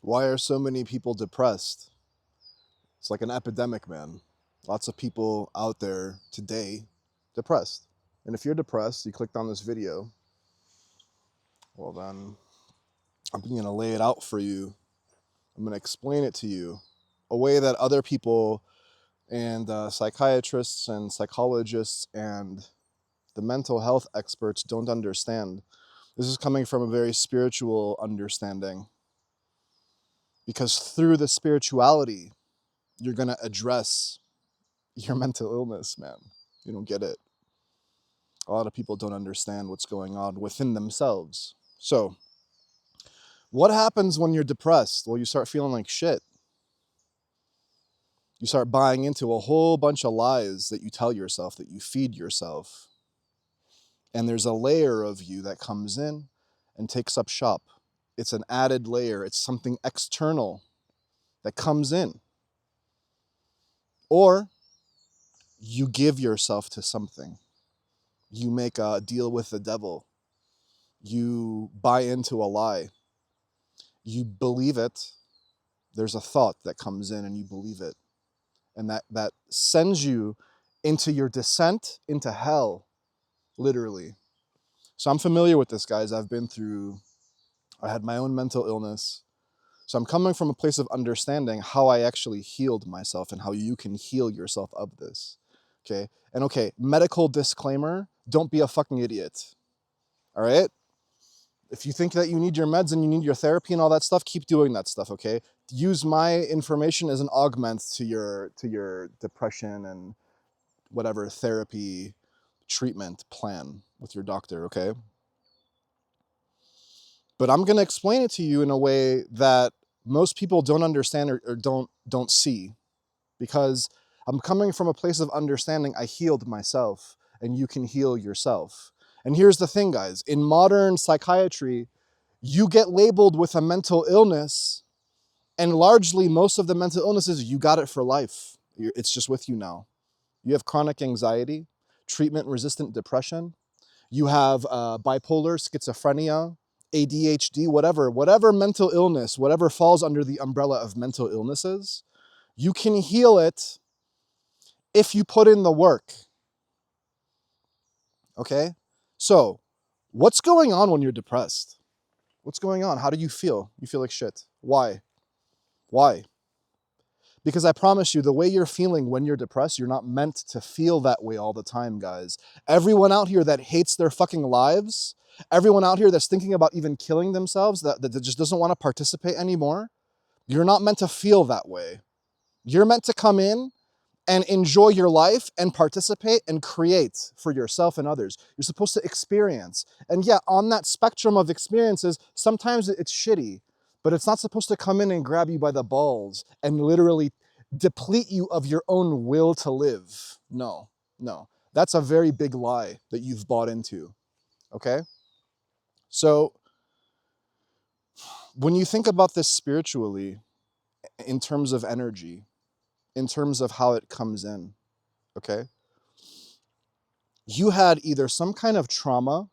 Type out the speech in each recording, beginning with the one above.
Why are so many people depressed? It's like an epidemic, man. Lots of people out there today depressed. And if you're depressed, you clicked on this video, well then, I'm going to lay it out for you. I'm going to explain it to you a way that other people and psychiatrists and psychologists and the mental health experts don't understand. This is coming from a very spiritual understanding, because through the spirituality, you're going to address your mental illness, man. You don't get it. A lot of people don't understand what's going on within themselves. So, what happens when you're depressed? Well, you start feeling like shit. You start buying into a whole bunch of lies that you tell yourself, that you feed yourself. And there's a layer of you that comes in and takes up shop. It's an added layer. It's something external that comes in. Or you give yourself to something. You make a deal with the devil. You buy into a lie. You believe it. There's a thought that comes in and you believe it. And that sends you into your descent into hell, literally. So I'm familiar with this, guys. I had my own mental illness. So I'm coming from a place of understanding how I actually healed myself and how you can heal yourself of this. Okay? And okay, medical disclaimer, don't be a fucking idiot. All right? If you think that you need your meds and you need your therapy and all that stuff, keep doing that stuff, okay? Use my information as an augment to your depression and whatever therapy treatment plan with your doctor, okay? But I'm going to explain it to you in a way that most people don't understand or don't see, because I'm coming from a place of understanding. I healed myself and you can heal yourself. And here's the thing, guys. In modern psychiatry, you get labeled with a mental illness, and largely most of the mental illnesses, you got it for life. It's just with you now. You have chronic anxiety, treatment-resistant depression. You have bipolar, schizophrenia, ADHD, whatever mental illness, whatever falls under the umbrella of mental illnesses, you can heal it if you put in the work. Okay? So, what's going on when you're depressed? What's going on? How do you feel? You feel like shit. Why? Why? Because I promise you, the way you're feeling when you're depressed, you're not meant to feel that way all the time, guys. Everyone out here that hates their fucking lives, everyone out here that's thinking about even killing themselves, that just doesn't want to participate anymore, you're not meant to feel that way. You're meant to come in and enjoy your life and participate and create for yourself and others. You're supposed to experience. And yeah, on that spectrum of experiences, sometimes it's shitty, but it's not supposed to come in and grab you by the balls and literally deplete you of your own will to live. No. That's a very big lie that you've bought into, okay? So when you think about this spiritually, in terms of energy, in terms of how it comes in, okay? You had either some kind of trauma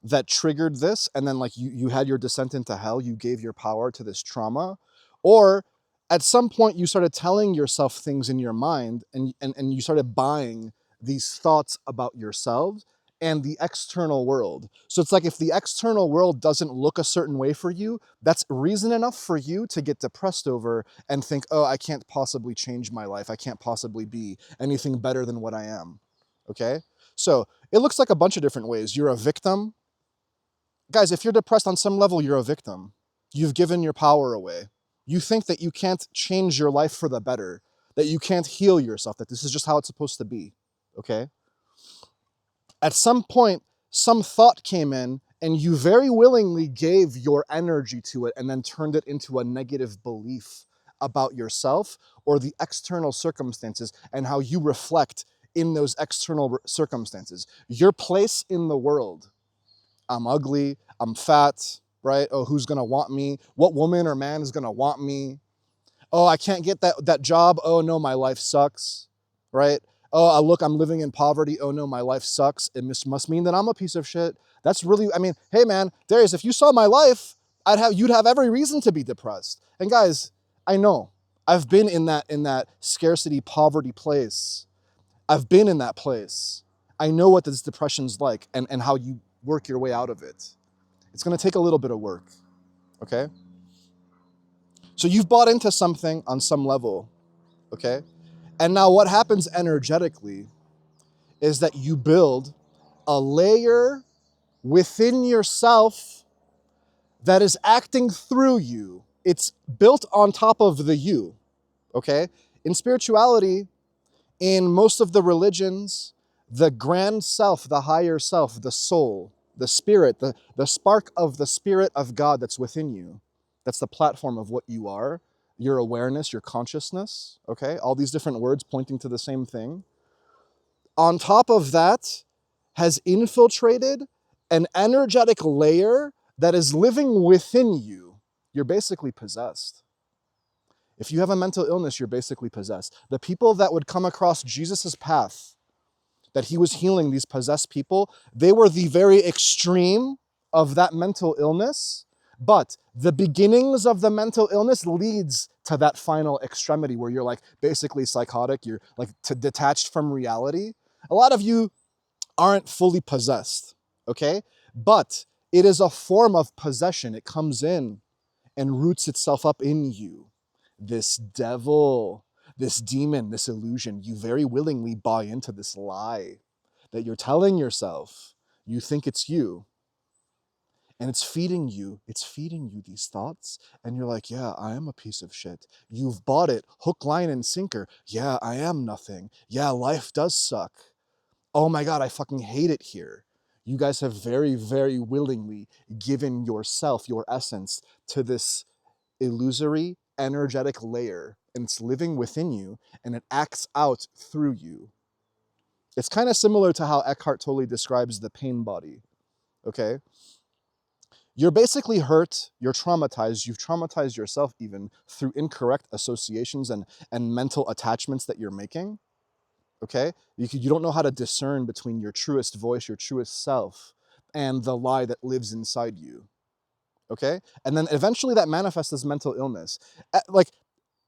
that triggered this, and then like you had your descent into hell, you gave your power to this trauma, or at some point you started telling yourself things in your mind and you started buying these thoughts about yourself and the external world. So it's like if the external world doesn't look a certain way for you, that's reason enough for you to get depressed over and think, oh, I can't possibly change my life. I can't possibly be anything better than what I am. Okay? So it looks like a bunch of different ways. You're a victim. Guys, if you're depressed on some level, you're a victim. You've given your power away. You think that you can't change your life for the better, that you can't heal yourself, that this is just how it's supposed to be, okay? At some point, some thought came in and you very willingly gave your energy to it and then turned it into a negative belief about yourself or the external circumstances and how you reflect in those external circumstances. Your place in the world. I'm ugly, I'm fat, right? Oh, who's gonna want me? What woman or man is gonna want me? Oh, I can't get that job. Oh no, my life sucks, right? Oh, look, I'm living in poverty. Oh no, my life sucks. It must mean that I'm a piece of shit. That's really, I mean, hey man, Darius, if you saw my life, you'd have every reason to be depressed. And guys, I know. I've been in that scarcity, poverty place. I've been in that place. I know what this depression's like and how you work your way out of it. It's going to take a little bit of work, okay? So you've bought into something on some level, okay? And now what happens energetically is that you build a layer within yourself that is acting through you. It's built on top of the you, okay? In spirituality, in most of the religions, the grand self, the higher self, the soul, the spirit, the spark of the spirit of God that's within you, that's the platform of what you are, your awareness, your consciousness, okay? All these different words pointing to the same thing. On top of that has infiltrated an energetic layer that is living within you. You're basically possessed. If you have a mental illness, you're basically possessed. The people that would come across Jesus's path, that he was healing these possessed people, they were the very extreme of that mental illness, but the beginnings of the mental illness leads to that final extremity where you're like basically psychotic, you're like detached from reality. A lot of you aren't fully possessed, okay? But it is a form of possession. It comes in and roots itself up in you. This devil, this demon, this illusion, you very willingly buy into this lie that you're telling yourself. You think it's you, and it's feeding you these thoughts, and you're like, yeah, I am a piece of shit. You've bought it, hook, line, and sinker. Yeah, I am nothing. Yeah, life does suck. Oh my God, I fucking hate it here. You guys have very, very willingly given yourself, your essence, to this illusory, energetic layer, and it's living within you, and it acts out through you. It's kind of similar to how Eckhart Tolle describes the pain body, okay? You're basically hurt, you're traumatized, you've traumatized yourself even through incorrect associations and mental attachments that you're making, okay? You don't know how to discern between your truest voice, your truest self, and the lie that lives inside you, okay? And then eventually that manifests as mental illness. Like,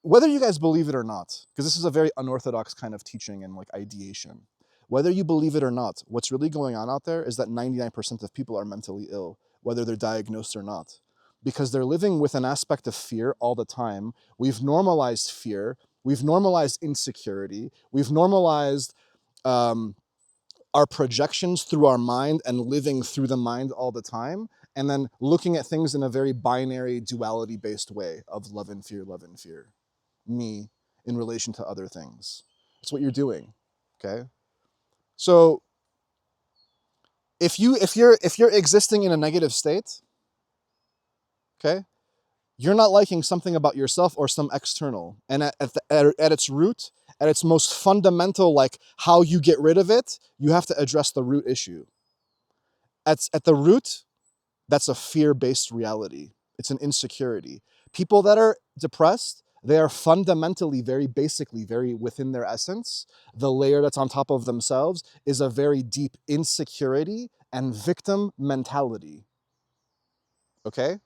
whether you guys believe it or not, because this is a very unorthodox kind of teaching and like ideation, whether you believe it or not, what's really going on out there is that 99% of people are mentally ill, whether they're diagnosed or not, because they're living with an aspect of fear all the time. We've normalized fear. We've normalized insecurity. We've normalized our projections through our mind and living through the mind all the time, and then looking at things in a very binary, duality-based way of love and fear, me in relation to other things. That's what you're doing, okay? So if you're existing in a negative state, okay, you're not liking something about yourself or some external. And at its root, at its most fundamental, like how you get rid of it, you have to address the root issue. At the root, that's a fear-based reality. It's an insecurity. People that are depressed, they are fundamentally, very basically, very within their essence. The layer that's on top of themselves is a very deep insecurity and victim mentality. Okay?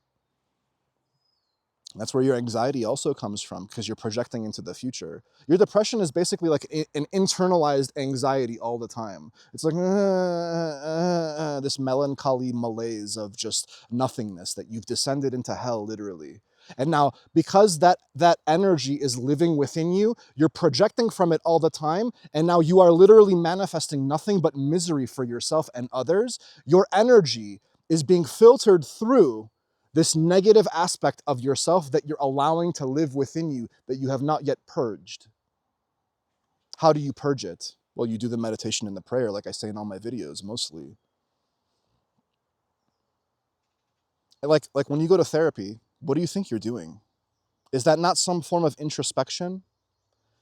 That's where your anxiety also comes from, because you're projecting into the future. Your depression is basically like an internalized anxiety all the time. It's like this melancholy malaise of just nothingness that you've descended into hell, literally. And now, because that energy is living within you, you're projecting from it all the time, and now you are literally manifesting nothing but misery for yourself and others. Your energy is being filtered through this negative aspect of yourself that you're allowing to live within you that you have not yet purged. How do you purge it? Well, you do the meditation and the prayer, like I say in all my videos, mostly. Like when you go to therapy, what do you think you're doing? Is that not some form of introspection?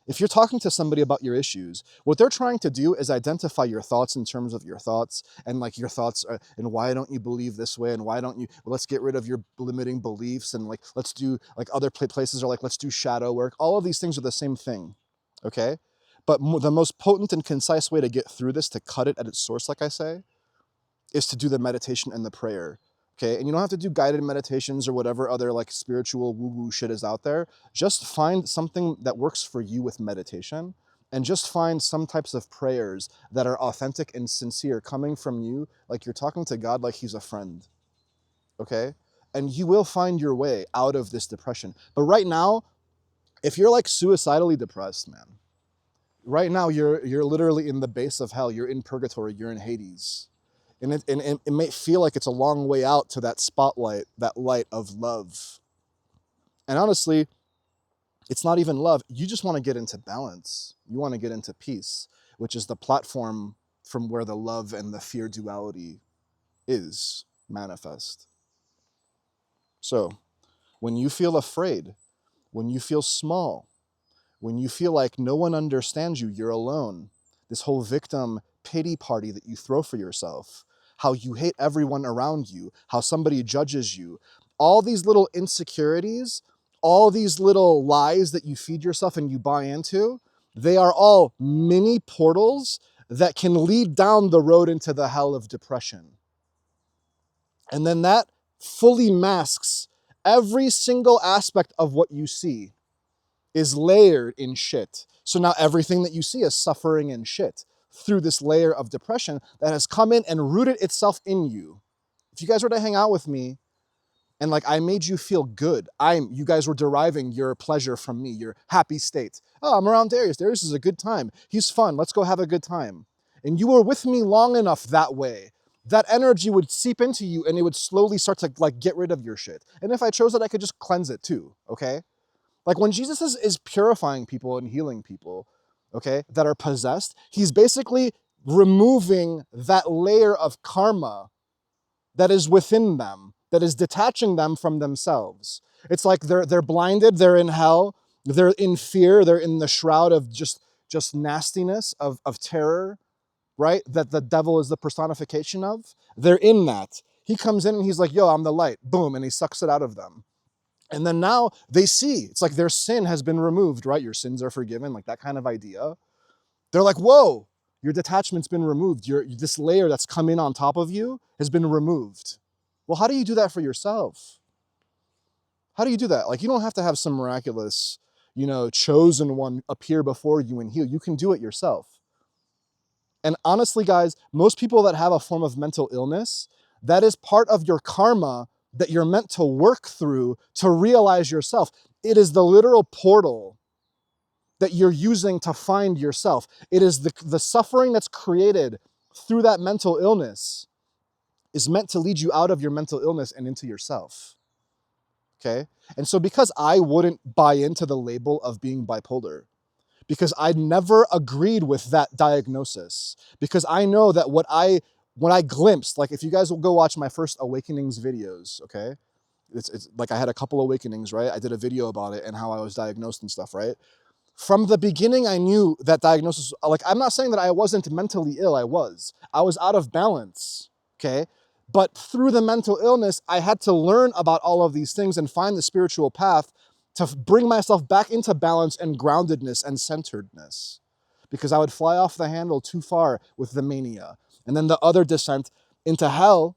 If you're talking to somebody about your issues, what they're trying to do is identify your thoughts in terms of your thoughts, and like your thoughts are, and why don't you believe this way, and why don't you, well, let's get rid of your limiting beliefs, and like let's do, like other places are like, let's do shadow work. All of these things are the same thing, okay? But the most potent and concise way to get through this, to cut it at its source, like I say, is to do the meditation and the prayer. Okay, and you don't have to do guided meditations or whatever other like spiritual woo-woo shit is out there. Just find something that works for you with meditation, and just find some types of prayers that are authentic and sincere coming from you, like you're talking to God like he's a friend, okay? And you will find your way out of this depression. But right now, if you're like suicidally depressed, man, right now you're literally in the base of hell. You're in purgatory, you're in Hades. And it may feel like it's a long way out to that spotlight, that light of love. And honestly, it's not even love. You just want to get into balance. You want to get into peace, which is the platform from where the love and the fear duality is manifest. So when you feel afraid, when you feel small, when you feel like no one understands you, you're alone, this whole victim pity party that you throw for yourself, how you hate everyone around you, how somebody judges you, all these little insecurities, all these little lies that you feed yourself and you buy into, they are all mini portals that can lead down the road into the hell of depression. And then that fully masks every single aspect of what you see is layered in shit. So now everything that you see is suffering and shit through this layer of depression that has come in and rooted itself in you. If you guys were to hang out with me and like I made you feel good, you guys were deriving your pleasure from me, your happy state. Oh, I'm around Darius. Darius is a good time. He's fun. Let's go have a good time. And you were with me long enough that way. That energy would seep into you and it would slowly start to like get rid of your shit. And if I chose it, I could just cleanse it too, okay? Like when Jesus is purifying people and healing people, okay, that are possessed, he's basically removing that layer of karma that is within them, that is detaching them from themselves. It's like they're blinded, they're in hell, they're in fear, they're in the shroud of just nastiness, of terror, right? That the devil is the personification of. They're in that. He comes in and he's like, yo, I'm the light. Boom, and he sucks it out of them. And then now they see, it's like their sin has been removed, right? Your sins are forgiven, like that kind of idea. They're like, whoa, your detachment's been removed. This layer that's come in on top of you has been removed. Well, how do you do that for yourself? How do you do that? Like, you don't have to have some miraculous, chosen one appear before you and heal. You can do it yourself. And honestly, guys, most people that have a form of mental illness, that is part of your karma that you're meant to work through to realize yourself. It is the literal portal that you're using to find yourself. It is the suffering that's created through that mental illness is meant to lead you out of your mental illness and into yourself. Okay? And so because I wouldn't buy into the label of being bipolar, because I never agreed with that diagnosis, because I know that when I glimpsed, like if you guys will go watch my first awakenings videos, okay? It's like I had a couple awakenings, right? I did a video about it and how I was diagnosed and stuff, right? From the beginning, I knew that diagnosis, like I'm not saying that I wasn't mentally ill, I was out of balance, okay? But through the mental illness, I had to learn about all of these things and find the spiritual path to bring myself back into balance and groundedness and centeredness, because I would fly off the handle too far with the mania. And then the other descent into hell,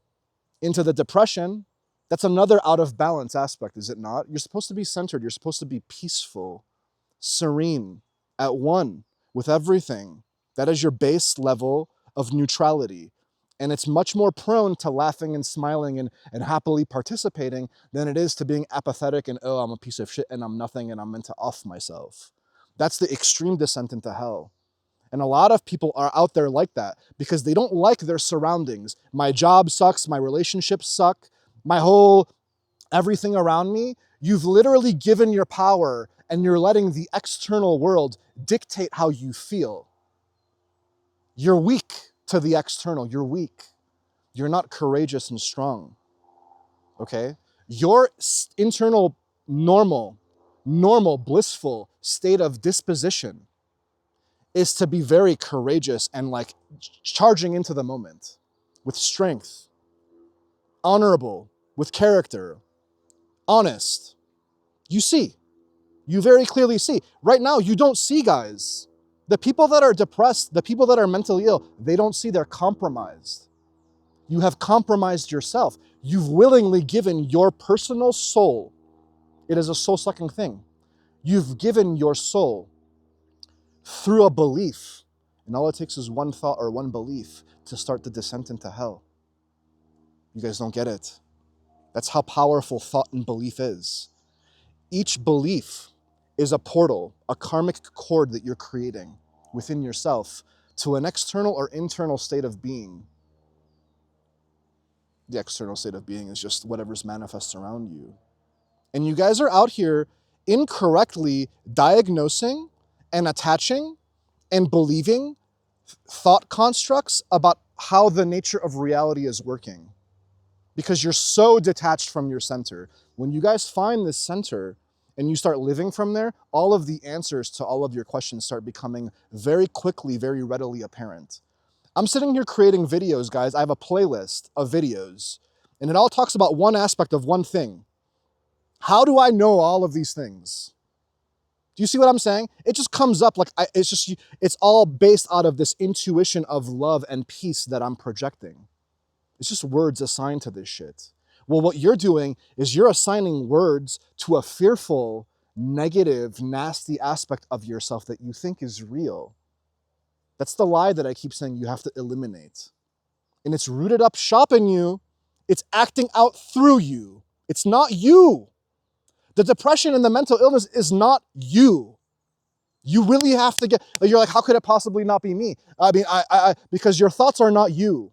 into the depression, that's another out of balance aspect, is it not? You're supposed to be centered. You're supposed to be peaceful, serene, at one with everything. That is your base level of neutrality. And it's much more prone to laughing and smiling and happily participating than it is to being apathetic and, oh, I'm a piece of shit and I'm nothing and I'm meant to off myself. That's the extreme descent into hell. And a lot of people are out there like that because they don't like their surroundings. My job sucks, my relationships suck, my whole everything around me. You've literally given your power and you're letting the external world dictate how you feel. You're weak to the external. You're weak. You're not courageous and strong. Okay? Your internal normal, blissful state of disposition is to be very courageous and like charging into the moment with strength, honorable, with character, honest. You very clearly see. Right now, you don't see, guys. The people that are depressed, the people that are mentally ill, they don't see, they're compromised. You have compromised yourself. You've willingly given your personal soul. It is a soul-sucking thing. You've given your soul through a belief. And all it takes is one thought or one belief to start the descent into hell. You guys don't get it. That's how powerful thought and belief is. Each belief is a portal, a karmic cord that you're creating within yourself to an external or internal state of being. The external state of being is just whatever's manifests around you. And you guys are out here incorrectly diagnosing and attaching and believing thought constructs about how the nature of reality is working. Because you're so detached from your center. When you guys find this center and you start living from there, all of the answers to all of your questions start becoming very quickly, very readily apparent. I'm sitting here creating videos, guys. I have a playlist of videos, and it all talks about one aspect of one thing. How do I know all of these things? Do you see what I'm saying? It just comes up like, it's all based out of this intuition of love and peace that I'm projecting. It's just words assigned to this shit. Well, what you're doing is you're assigning words to a fearful, negative, nasty aspect of yourself that you think is real. That's the lie that I keep saying you have to eliminate. And it's rooted up shop in you. It's acting out through you. It's not you. The depression and the mental illness is not you. You really have to you're like, how could it possibly not be me? I mean, because your thoughts are not you.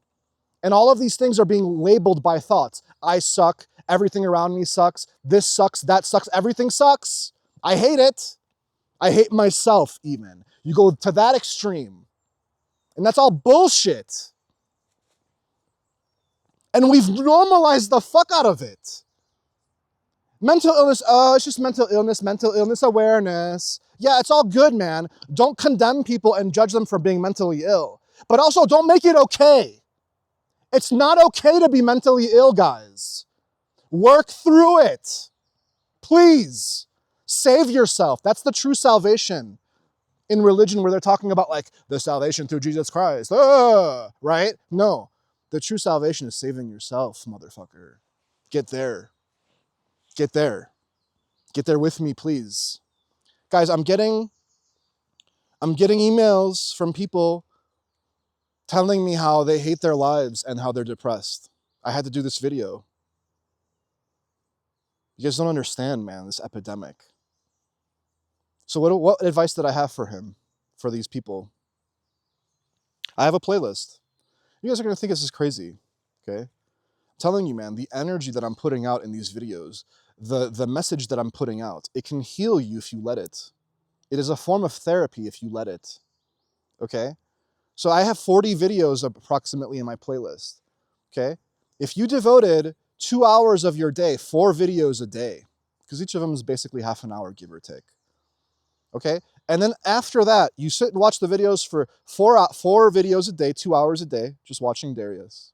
And all of these things are being labeled by thoughts. I suck. Everything around me sucks. This sucks. That sucks. Everything sucks. I hate it. I hate myself even. You go to that extreme. And that's all bullshit. And we've normalized the fuck out of it. Mental illness, it's just mental illness awareness. Yeah, it's all good, man. Don't condemn people and judge them for being mentally ill. But also don't make it okay. It's not okay to be mentally ill, guys. Work through it. Please. Save yourself. That's the true salvation in religion, where they're talking about like the salvation through Jesus Christ. Right? No. The true salvation is saving yourself, motherfucker. Get there. Get there. Get there with me, please. Guys, I'm getting emails from people telling me how they hate their lives and how they're depressed. I had to do this video. You guys don't understand, man, this epidemic. So what advice did I have for these people? I have a playlist. You guys are going to think this is crazy, okay? I'm telling you, man, the energy that I'm putting out in these videos, the message that I'm putting out, it can heal you if you let it. It is a form of therapy if you let it, okay? So I have 40 videos approximately in my playlist, okay? If you devoted 2 hours of your day, 4 videos a day, because each of them is basically half an hour, give or take, okay? And then after that, you sit and watch the videos for 4 videos a day, 2 hours a day, just watching Darius.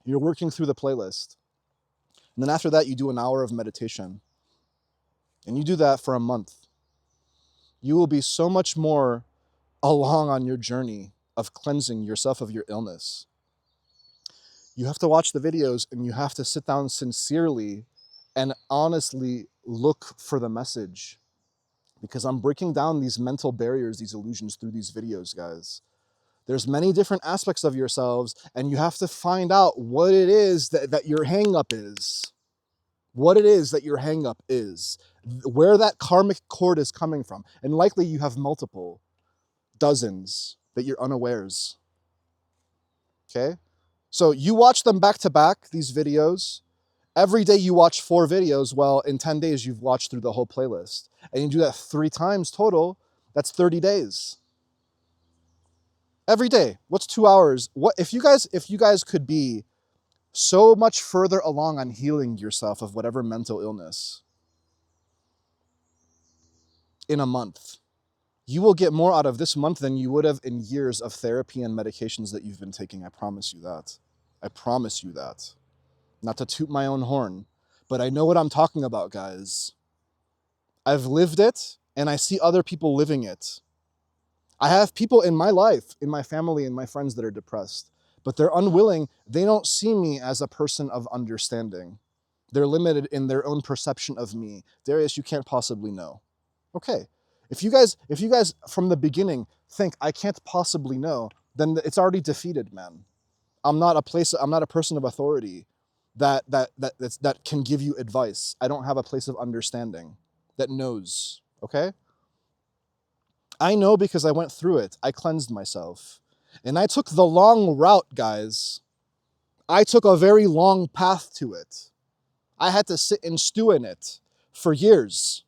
You're working through the playlist. And then after that, you do an hour of meditation. And you do that for a month. You will be so much more along on your journey of cleansing yourself of your illness. You have to watch the videos and you have to sit down sincerely and honestly look for the message. Because I'm breaking down these mental barriers, these illusions through these videos, guys. There's many different aspects of yourselves, and you have to find out what it is that your hang-up is. What it is that your hang-up is. Where that karmic cord is coming from. And likely you have multiple, dozens, that you're unawares. Okay? So you watch them back to back, these videos. Every day you watch 4 videos. Well, in 10 days, you've watched through the whole playlist. And you do that 3 times total. That's 30 days. Every day. What's 2 hours? What if you guys could be so much further along on healing yourself of whatever mental illness in a month, you will get more out of this month than you would have in years of therapy and medications that you've been taking. I promise you that. I promise you that. Not to toot my own horn, but I know what I'm talking about, guys. I've lived it, and I see other people living it. I have people in my life, in my family, and my friends that are depressed. but they're unwilling. They don't see me as a person of understanding. They're limited in their own perception of me. Darius, you can't possibly know. Okay. If you guys from the beginning think I can't possibly know, then it's already defeated, man. I'm not a person of authority that can give you advice. I don't have a place of understanding that knows, okay? I know because I went through it. I cleansed myself. And I took the long route, guys. I took a very long path to it. I had to sit and stew in it for years,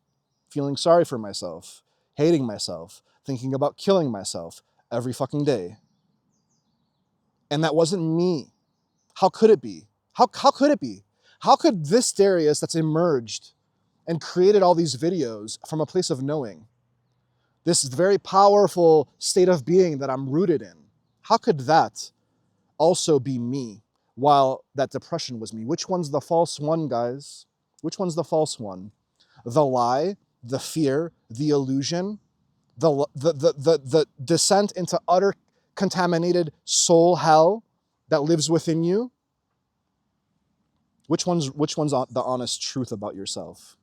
feeling sorry for myself, hating myself, thinking about killing myself every fucking day. And that wasn't me. How could it be? How could it be? How could this Darius that's emerged and created all these videos from a place of knowing, this very powerful state of being that I'm rooted in, how could that also be me while that depression was me? Which one's the false one, guys? Which one's the false one? The lie, the fear, the illusion, the descent into utter contaminated soul hell that lives within you? Which one's the honest truth about yourself?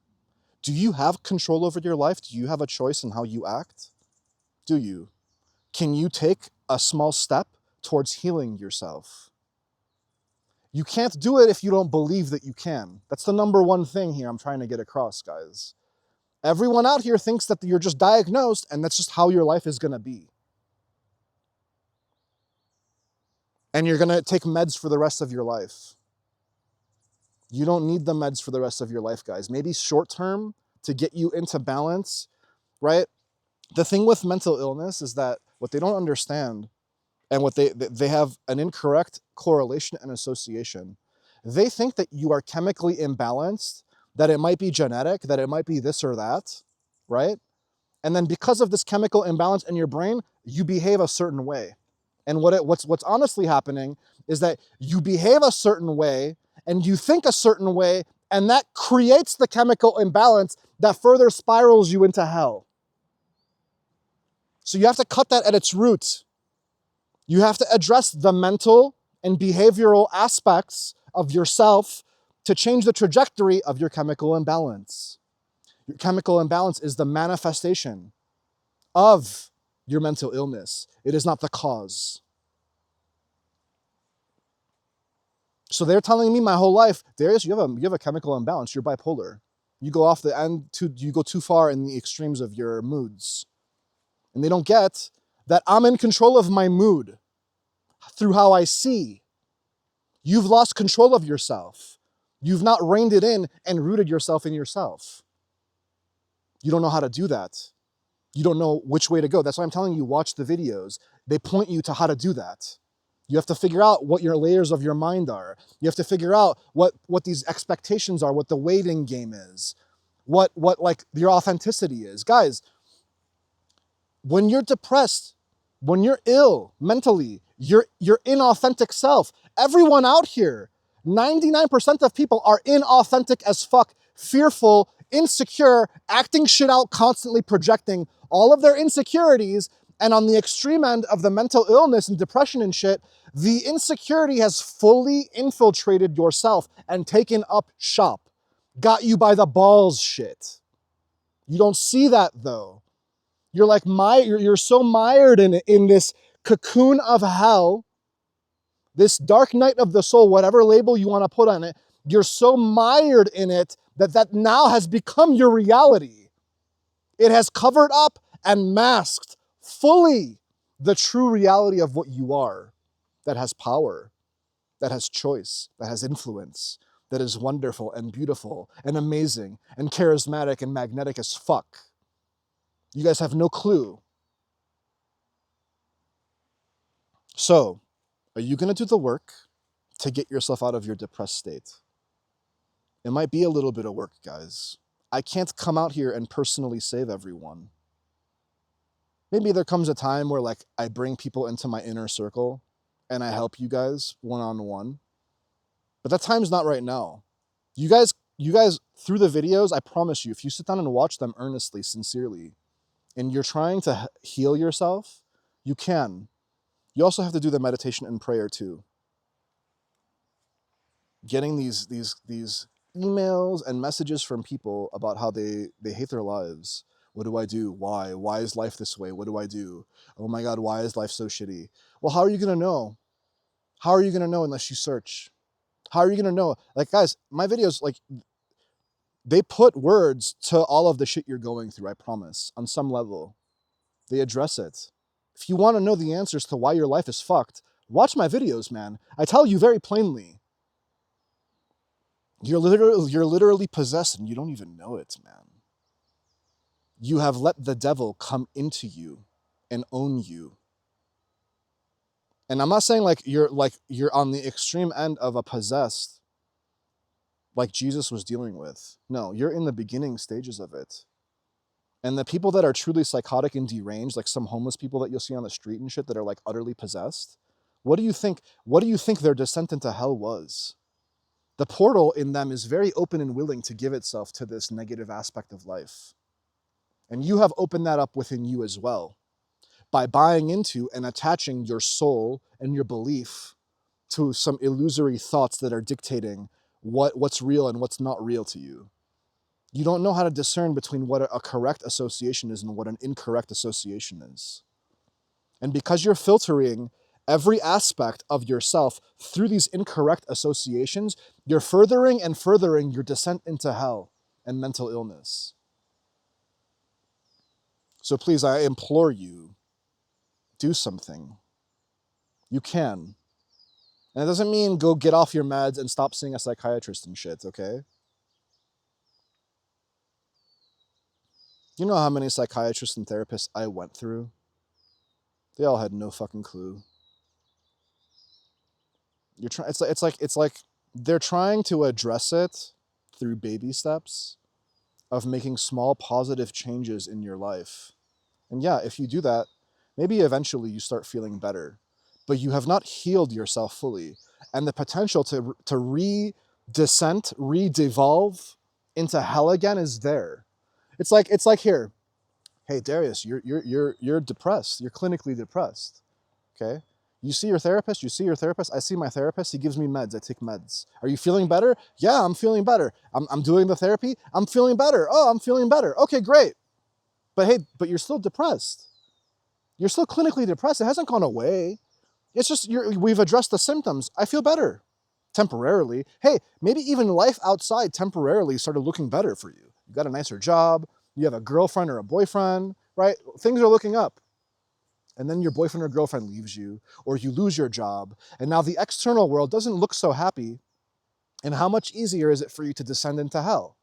Do you have control over your life? Do you have a choice in how you act? Do you? Can you take a small step towards healing yourself? You can't do it if you don't believe that you can. That's the number one thing here I'm trying to get across, guys. Everyone out here thinks that you're just diagnosed and that's just how your life is going to be. And you're going to take meds for the rest of your life. You don't need the meds for the rest of your life, guys. Maybe short term to get you into balance, right? The thing with mental illness is that what they don't understand and what they have an incorrect correlation and association. They think that you are chemically imbalanced, that it might be genetic, that it might be this or that, right? And then because of this chemical imbalance in your brain, you behave a certain way. And what's honestly happening is that you behave a certain way and you think a certain way, and that creates the chemical imbalance that further spirals you into hell. So you have to cut that at its root. You have to address the mental and behavioral aspects of yourself to change the trajectory of your chemical imbalance. Your chemical imbalance is the manifestation of your mental illness. It is not the cause. So they're telling me my whole life, Darius, you have a chemical imbalance. You're bipolar. You go off the end, you go too far in the extremes of your moods. And they don't get that I'm in control of my mood through how I see. You've lost control of yourself. You've not reined it in and rooted yourself in yourself. You don't know how to do that. You don't know which way to go. That's why I'm telling you, watch the videos. They point you to how to do that. You have to figure out what your layers of your mind are. You have to figure out what these expectations are, what the waiting game is, what like your authenticity is. Guys, when you're depressed, when you're ill mentally, your inauthentic self. Everyone out here, 99% of people are inauthentic as fuck, fearful, insecure, acting shit out, constantly projecting all of their insecurities. And on the extreme end of the mental illness and depression and shit, the insecurity has fully infiltrated yourself and taken up shop. Got you by the balls shit. You don't see that though. You're like, you're so mired in this cocoon of hell, this dark night of the soul, whatever label you want to put on it. You're so mired in it that now has become your reality. It has covered up and masked fully the true reality of what you are, that has power, that has choice, that has influence, that is wonderful and beautiful and amazing and charismatic and magnetic as fuck. You guys have no clue. So, are you going to do the work to get yourself out of your depressed state? It might be a little bit of work, guys. I can't come out here and personally save everyone. Maybe there comes a time where like I bring people into my inner circle and I help you guys one-on-one. But that time's not right now. You guys through the videos, I promise you, if you sit down and watch them earnestly, sincerely, and you're trying to heal yourself, you can. You also have to do the meditation and prayer too. Getting these emails and messages from people about how they hate their lives. What do I do? Why? Why is life this way? What do I do? Oh my God, why is life so shitty? Well, how are you gonna know? How are you gonna know unless you search? How are you gonna know? Like, guys, my videos, like, they put words to all of the shit you're going through, I promise, on some level. They address it. If you want to know the answers to why your life is fucked, watch my videos, man. I tell you very plainly. You're literally possessed and you don't even know it, man. You have let the devil come into you and own you. And I'm not saying like you're on the extreme end of a possessed like Jesus was dealing with. No, you're in the beginning stages of it. And the people that are truly psychotic and deranged, like some homeless people that you'll see on the street and shit that are like utterly possessed, what do you think their descent into hell was? The portal in them is very open and willing to give itself to this negative aspect of life. And you have opened that up within you as well by buying into and attaching your soul and your belief to some illusory thoughts that are dictating what's real and what's not real to you. You don't know how to discern between what a correct association is and what an incorrect association is. And because you're filtering every aspect of yourself through these incorrect associations, you're furthering and furthering your descent into hell and mental illness. So please, I implore you, do something. You can. And it doesn't mean go get off your meds and stop seeing a psychiatrist and shit, okay? You know how many psychiatrists and therapists I went through? They all had no fucking clue. It's like they're trying to address it through baby steps of making small positive changes in your life. And yeah, if you do that, maybe eventually you start feeling better, but you have not healed yourself fully. And the potential to re-devolve into hell again is there. It's like here, hey Darius, you're depressed. You're clinically depressed. Okay? You see your therapist? You see your therapist? I see my therapist. He gives me meds. I take meds. Are you feeling better? Yeah, I'm feeling better. I'm doing the therapy. I'm feeling better. Oh, I'm feeling better. Okay, great. But hey, but you're still depressed. You're still clinically depressed. It hasn't gone away. It's just we've addressed the symptoms. I feel better temporarily. Hey, maybe even life outside temporarily started looking better for you. You got a nicer job. You have a girlfriend or a boyfriend, right? Things are looking up. And then your boyfriend or girlfriend leaves you, or you lose your job, and now the external world doesn't look so happy, and how much easier is it for you to descend into hell?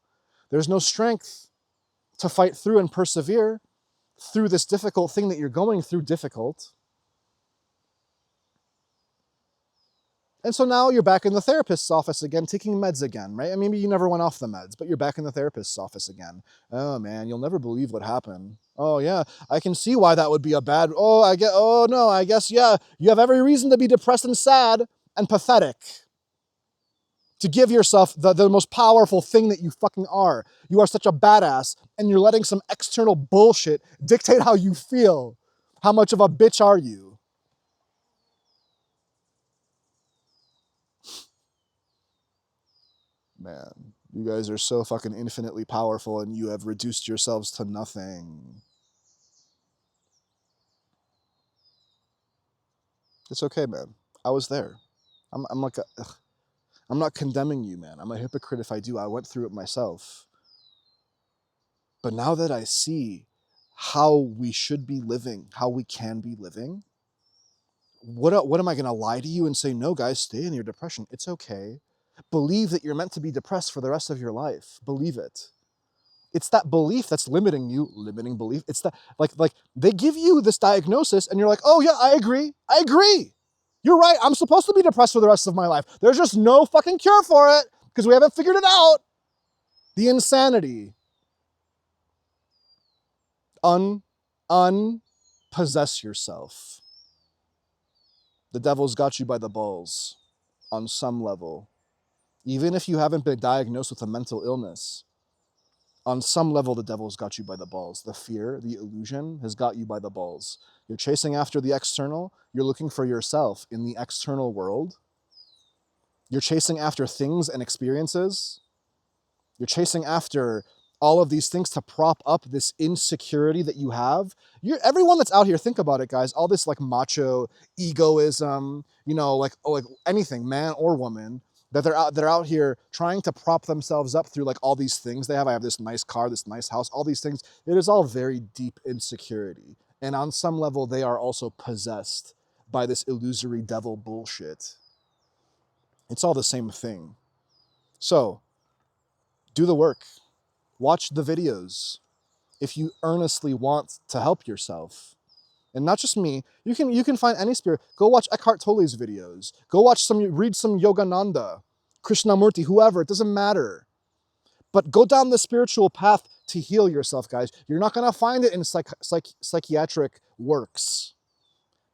There's no strength to fight through and persevere through this difficult thing that you're going through difficult. And so now you're back in the therapist's office again, taking meds again, right? And maybe you never went off the meds, but you're back in the therapist's office again. Oh man, you'll never believe what happened. Oh yeah, I can see why that would be a bad, oh no, I guess, yeah, you have every reason to be depressed and sad and pathetic. To give yourself the most powerful thing that you fucking are. You are such a badass, and you're letting some external bullshit dictate how you feel. How much of a bitch are you? Man, you guys are so fucking infinitely powerful and you have reduced yourselves to nothing. It's okay, man. I was there. I'm like, I'm not condemning you, man. I'm a hypocrite if I do. I went through it myself. But now that I see how we should be living, how we can be living, what am I going to lie to you and say, no, guys, stay in your depression? It's okay. Believe that you're meant to be depressed for the rest of your life. Believe it. It's that belief that's limiting you, limiting belief. It's that, like they give you this diagnosis and you're like, oh yeah, I agree. I agree. You're right. I'm supposed to be depressed for the rest of my life. There's just no fucking cure for it because we haven't figured it out. The insanity. Unpossess yourself. The devil's got you by the balls on some level. Even if you haven't been diagnosed with a mental illness, On some level, the devil's got you by the balls. The fear, the illusion has got you by the balls. You're chasing after the external. You're looking for yourself in the external world. You're chasing after things and experiences. You're chasing after all of these things to prop up this insecurity that you have. Everyone that's out here, think about it, guys. All this like macho egoism, like anything, man or woman, that they're out here trying to prop themselves up through like all these things they have. I have this nice car, this nice house, all these things. It is all very deep insecurity. And on some level, they are also possessed by this illusory devil bullshit. It's all the same thing. So, do the work. Watch the videos if you earnestly want to help yourself. And not just me, you can find any spirit. Go watch Eckhart Tolle's videos. Go read some Yogananda, Krishnamurti, whoever, it doesn't matter. But go down the spiritual path to heal yourself, guys. You're not gonna find it in psychiatric works.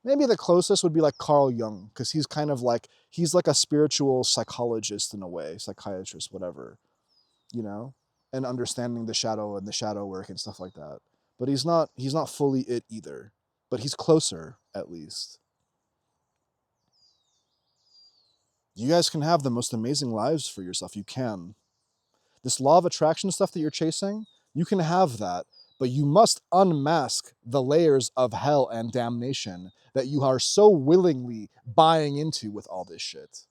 Maybe the closest would be like Carl Jung, because he's like a spiritual psychologist in a way, psychiatrist, whatever, and understanding the shadow and the shadow work and stuff like that. But he's not fully it either. But he's closer, at least. You guys can have the most amazing lives for yourself. You can. This law of attraction stuff that you're chasing, you can have that, but you must unmask the layers of hell and damnation that you are so willingly buying into with all this shit.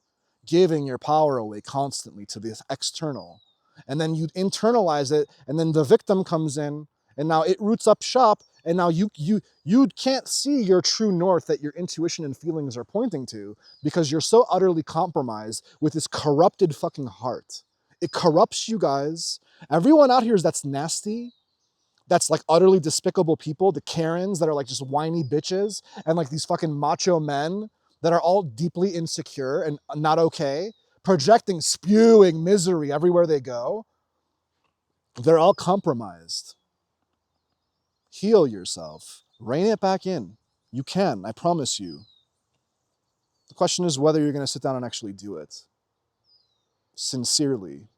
Giving your power away constantly to this external. And then you internalize it, and then the victim comes in, and now it roots up shop, and now you can't see your true north that your intuition and feelings are pointing to, because you're so utterly compromised with this corrupted fucking heart. It corrupts you guys. Everyone out here that's nasty, that's like utterly despicable people, the Karens that are like just whiny bitches, and like these fucking macho men that are all deeply insecure and not okay, projecting, spewing misery everywhere they go. They're all compromised. Heal yourself. Rein it back in. You can, I promise you. The question is whether you're going to sit down and actually do it. Sincerely.